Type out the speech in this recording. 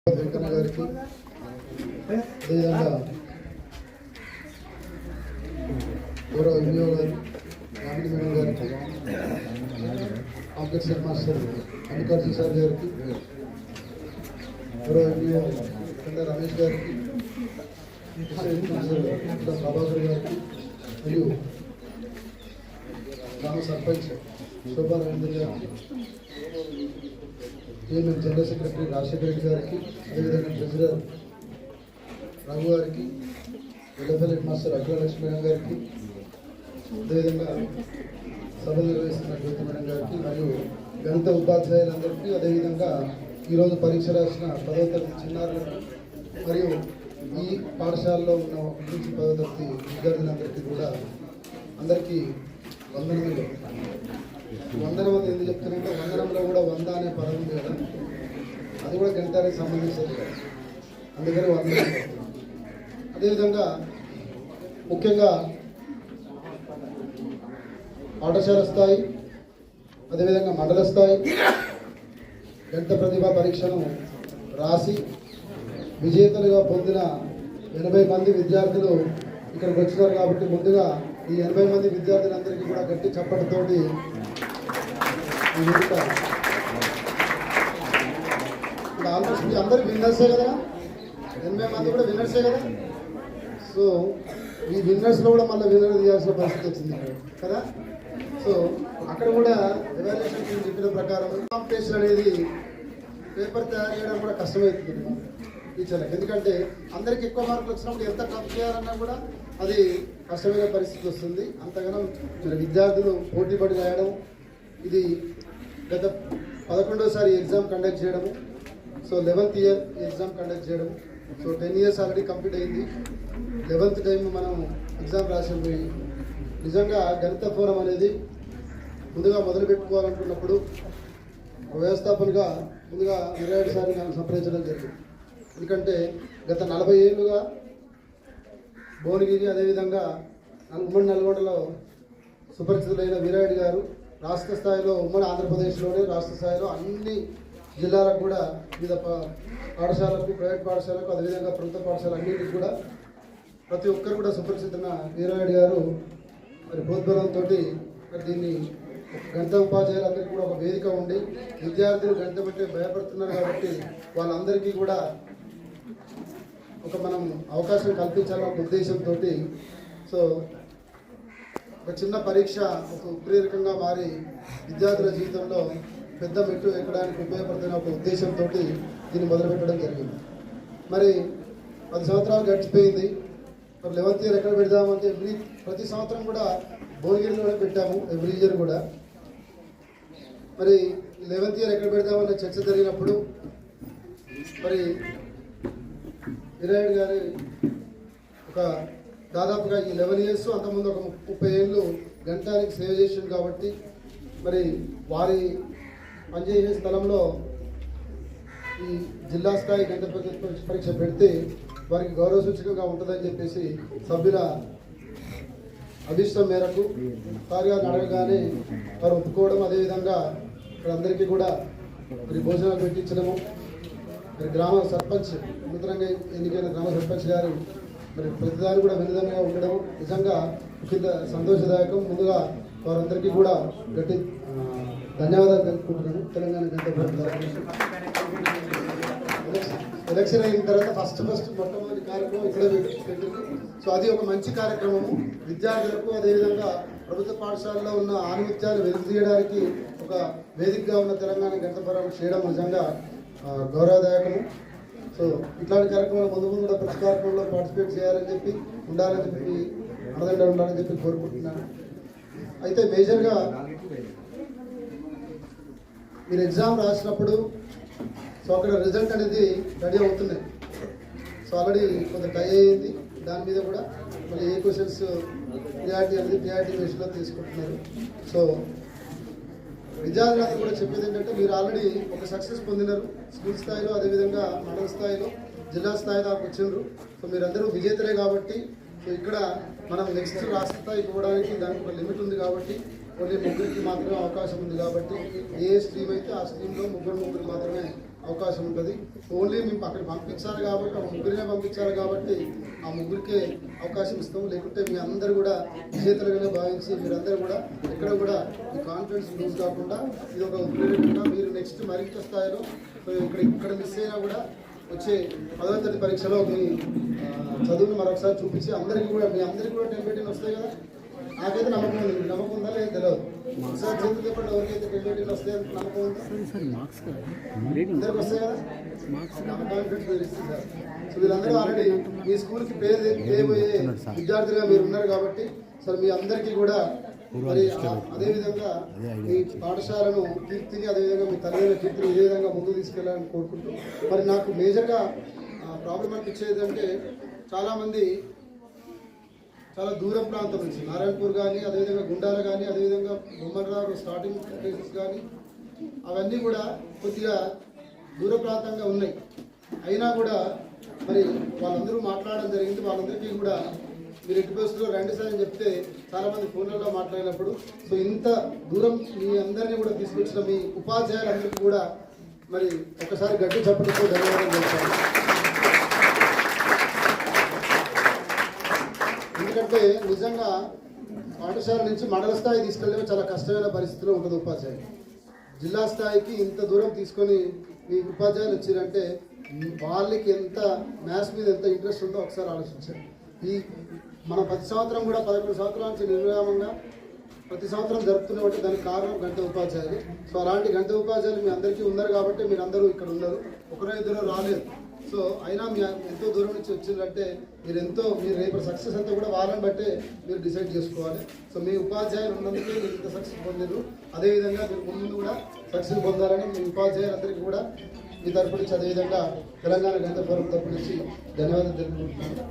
వెంకన్న గారికి అదేవిధంగా గౌరవ ఎంఈఓ గారు యామిని మేడం గారికి complex head master Mallikarjuna sir గారికి గౌరవ ఎంఈఓ కొండ రమేష్ గారికి ప్రభాకర్ గారికి మరియు గ్రామ సర్పంచ్ శోభా రవీంద్ర గారికి chairman general secretary Rajasekhara Reddy గారికి అదేవిధంగా ట్రెజరర్ రఘు గారికి వెల్ఫేర్ హెడ్ మాస్టర్ అఖిలలక్ష్మి మేడం గారికి అదేవిధంగా సభలు నిర్వహిస్తున్న జ్యోతి మేడం గారికి మరియు గణిత ఉపాధ్యాయులందరికీ అదేవిధంగా ఈరోజు పరీక్ష రాసిన 10వ తరగతి చిన్నారులకు మరియు ఈ పాఠశాలలో ఉన్న 1 నుంచి 10వ తరగతి విద్యార్థులందరికీ కూడా అందరికీ వందనములు. వందనం అని ఎందుకు చెప్తున్నారంటే వందనంలో కూడా 100 అనే పదం ఉంది కదా, అది కూడా గణితానికి సంబంధించింది కదా, అందుకని వందనం. అదేవిధంగా ముఖ్యంగా పాఠశాల స్థాయి అదేవిధంగా మండల స్థాయి గణిత ప్రతిభా పరీక్షను రాసి విజేతలుగా పొందిన 80 మంది విద్యార్థులు ఇక్కడికి వచ్చినారు. కాబట్టి ముందుగా ఈ 80 మంది విద్యార్థులందరికీ కూడా గట్టి చప్పటితోటి ఆల్మోస్ట్ అందరు విన్నర్సే కదా, 80 మంది కూడా విన్నర్సే కదా. సో ఈ విన్నర్స్లో కూడా మళ్ళీ విన్నర్ తీయాల్సిన పరిస్థితి వచ్చింది కదా. సో అక్కడ కూడా ఎవాల్యుయేషన్ చెప్పిన ప్రకారం కాంపిటీషన్ అనేది పేపర్ తయారు చేయడం కూడా కష్టమవుతుంది టీచర్లకు. ఎందుకంటే అందరికి ఎక్కువ మార్కులు వచ్చినప్పుడు ఎంత టఫ్ చేయాలన్నా కూడా అది కష్టమైన పరిస్థితి వస్తుంది. అంతగానో విద్యార్థులు పోటీ పడి రాయడం, ఇది గత 11వసారి ఎగ్జామ్ కండక్ట్ చేయడము, so 11th year exam conduct చేయడం. సో 10 years ఆల్రెడీ కంప్లీట్ అయింది. 11th టైం మనం ఎగ్జామ్ రాసి నిజంగా గణిత ఫోరం అనేది ముందుగా మొదలు పెట్టుకోవాలనుకున్నప్పుడు వ్యవస్థాపనగా ముందుగా వీరారెడ్డి సార్ని మనం సంప్రదించడం జరిగింది. ఎందుకంటే గత 40 ఏళ్ళుగా భువనగిరి అదేవిధంగా ఉమ్మడి నల్గొండలో సుపరిచితులైన వీరారెడ్డి గారు రాష్ట్ర స్థాయిలో ఉమ్మడి ఆంధ్రప్రదేశ్లోనే రాష్ట్ర స్థాయిలో అన్ని జిల్లాలకు కూడా వివిధ పాఠశాలకు ప్రైవేట్ పాఠశాలకు అదేవిధంగా ప్రభుత్వ పాఠశాల అన్నింటికి కూడా ప్రతి ఒక్కరు కూడా సుపరిచితున్న వీరారెడ్డి గారు మరి ప్రోద్బలంతో మరి దీన్ని గణిత ఉపాధ్యాయులందరికీ కూడా ఒక వేదిక ఉండి విద్యార్థులు గణితం అంటే భయపడుతున్నారు కాబట్టి వాళ్ళందరికీ కూడా ఒక మనం అవకాశం కల్పించాలన్న ఉద్దేశంతో సో ఒక చిన్న పరీక్ష ఒక ఉత్ప్రేరకంగా మారి విద్యార్థుల జీవితంలో పెద్ద మెట్టు ఎక్కడానికి ఉపయోగపడుతున్న ఒక ఉద్దేశంతో దీన్ని మొదలుపెట్టడం జరిగింది. మరి 10 సంవత్సరాలు గడిచిపోయింది. మరి 11th ఇయర్ ఎక్కడ పెడదామంటే ప్రతి సంవత్సరం కూడా భువనగిరిలోనే పెట్టాము, ఎవ్రీ ఇయర్ కూడా. మరి 11th ఇయర్ ఎక్కడ పెడదామన్న చర్చ జరిగినప్పుడు మరి వీరారెడ్డి గారి ఒక దాదాపుగా ఈ 11 years అంతకుముందు ఒక 30 ఏళ్ళు గణితానికి సేవ చేసింది కాబట్టి మరి వారి పనిచేసే స్థలంలో ఈ జిల్లా స్థాయి గణిత పరీక్ష పెడితే వారికి గౌరవ సూచకంగా ఉంటుందని చెప్పేసి సభ్యుల అభిష్టం మేరకు కార్యాన్ని అడగగానే వారు ఒప్పుకోవడం, అదేవిధంగా ఇక్కడ అందరికీ కూడా మరి భోజనాలు పెట్టించడము, మరి గ్రామ సర్పంచ్ నూతనంగా ఎన్నికైన గ్రామ సర్పంచ్ గారు మరి ప్రతిదాని కూడా వినోదంగా ఉండడం నిజంగా కింద సంతోషదాయకం. ముందుగా వారందరికీ కూడా గట్టి ధన్యవాదాలు తెలుపుకుంటున్నాను. తెలంగాణ ఎలక్షన్ అయిన తర్వాత ఫస్ట్ మొట్టమొదటి కార్యక్రమం ఇక్కడే పెట్టింది. సో అది ఒక మంచి కార్యక్రమము. విద్యార్థులకు అదేవిధంగా ప్రభుత్వ పాఠశాలలో ఉన్న ఆనుమత్యాలు వెలుగు తీయడానికి ఒక వేదికగా ఉన్న తెలంగాణ గణిత ఫోరం చేయడం నిజంగా గౌరవదాయకము. సో ఇట్లాంటి కార్యక్రమాలు ముందు కూడా ప్రతి కార్యక్రమంలో పార్టిసిపేట్ చేయాలని చెప్పి ఉండాలని చెప్పి అండదండ ఉండాలని చెప్పి కోరుకుంటున్నాను. అయితే మేజర్గా మీరు ఎగ్జామ్ రాసినప్పుడు సో అక్కడ రిజల్ట్ అనేది రెడీ అవుతున్నాయి. సో ఆల్రెడీ కొంత టై అయ్యింది. దాని మీద కూడా మళ్ళీ ఏ క్వశ్చన్స్ ప్రియారిటీ అనేది ప్రియారిటీ బేస్లో తీసుకుంటున్నారు. సో విద్యార్థులందరూ కూడా చెప్పేది ఏంటంటే మీరు ఆల్రెడీ ఒక సక్సెస్ పొందినారు స్కూల్ స్థాయిలో, అదేవిధంగా మండల స్థాయిలో, జిల్లా స్థాయి దాకా వచ్చినారు. సో మీరందరూ విజేతలే కాబట్టి సో ఇక్కడ మనం నెక్స్ట్ రాష్ట్ర స్థాయికి పోవడానికి దానికి ఒక లిమిట్ ఉంది కాబట్టి ఓన్లీ 3కి మాత్రమే అవకాశం ఉంది. కాబట్టి ఏ స్ట్రీమ్ అయితే ఆ స్ట్రీమ్లో 3 మాత్రమే అవకాశం ఉంటుంది. ఓన్లీ మేము అక్కడ పంపించాలి కాబట్టి ఆ ముగ్గురినే పంపించాలి కాబట్టి ఆ ముగ్గురికే అవకాశం ఇస్తాము. లేకుంటే మీ అందరూ కూడా విజేతలుగానే భావించి మీరందరూ కూడా ఎక్కడ కూడా మీ కాన్ఫిడెన్స్ లూజ్ కాకుండా ఇది ఒక ఉద్యోగంగా మీరు నెక్స్ట్ మరింత స్థాయిలో ఇక్కడ మిస్ అయినా కూడా వచ్చే 10వ తరగతి పరీక్షలో మీ చదువును మరొకసారి చూపించి అందరికీ కూడా మీ అందరికీ కూడా 10/10 వస్తాయి కదా. నాకైతే నమ్మకం ఉంది. మీకు నమ్మకం ఉందా లేదు తెలియదు. ఒకసారి చేతులు చెప్పండి ఎవరికైతే 10/10 వస్తాయని నమ్మకం ఉందా? అందరికి వస్తాయి కదా. కాన్ఫిడెన్స్ మీరు ఇస్తున్నారు. సో వీళ్ళందరూ ఆల్రెడీ మీ స్కూల్కి పేరు తేబోయే విద్యార్థులుగా మీరు ఉన్నారు కాబట్టి సార్ మీ అందరికీ కూడా మరి అదేవిధంగా మీ పాఠశాలను కీర్తిని అదేవిధంగా మీ తల్లిదండ్రుల కీర్తిని ఇదే విధంగా ముందుకు తీసుకెళ్ళాలని కోరుకుంటూ మరి నాకు మేజర్గా ప్రాబ్లం అనిపించేది అంటే చాలామంది చాలా దూరం ప్రాంతం నుంచి నారాయణపూర్ కానీ అదేవిధంగా గుండాల కానీ అదేవిధంగా బొమ్మరావు స్టార్టింగ్ ప్లేసెస్ కానీ అవన్నీ కూడా కొద్దిగా దూర ప్రాంతంగా ఉన్నాయి. అయినా కూడా మరి వాళ్ళందరూ మాట్లాడడం జరిగింది. వాళ్ళందరికీ కూడా మీరు ఎట్టి బస్సులో రండి సార్ అని చెప్తే చాలామంది ఫోన్లలో మాట్లాడినప్పుడు సో ఇంత దూరం మీ అందరినీ కూడా తీసుకొచ్చిన మీ ఉపాధ్యాయులందరికీ కూడా మరి ఒకసారి గట్టి చప్పటితో ధన్యవాదాలు చెప్తాను. ఎందుకంటే నిజంగా పాఠశాల నుంచి మండల స్థాయి తీసుకెళ్ళడం చాలా కష్టమైన పరిస్థితిలో ఉంటుంది ఉపాధ్యాయులు. జిల్లా స్థాయికి ఇంత దూరం తీసుకొని మీ ఉపాధ్యాయులు వచ్చారంటే వాళ్ళకి ఎంత మ్యాథ్స్ మీద ఎంత ఇంట్రెస్ట్ ఉందో ఒకసారి ఆలోచించారు. ఈ మన ప్రతి సంవత్సరం కూడా 11 సంవత్సరాల నుంచి నిర్విరామంగా ప్రతి సంవత్సరం జరుపుతున్నటువంటి దానికి కారణం గంట ఉపాధ్యాయులు. సో అలాంటి గంట ఉపాధ్యాయులు మీ అందరికీ ఉన్నారు కాబట్టి మీరు అందరూ ఇక్కడ ఉన్నారు. ఒకరో ఇద్దరు రాలేదు. సో అయినా మీ ఎంతో దూరం నుంచి వచ్చిందంటే మీరు రేపు సక్సెస్ అంతా కూడా వాళ్ళని బట్టే మీరు డిసైడ్ చేసుకోవాలి. సో మీ ఉపాధ్యాయులు ఉన్నందుకే మీరు ఇంత సక్సెస్ పొందారు. అదేవిధంగా మీరు ముందు కూడా సక్సెస్ పొందాలని మీ ఉపాధ్యాయులందరికీ కూడా మీ తరపు నుంచి అదేవిధంగా తెలంగాణ గణిత ఫోరం తరపు నుంచి ధన్యవాదాలు తెలుపుకుంటున్నాను.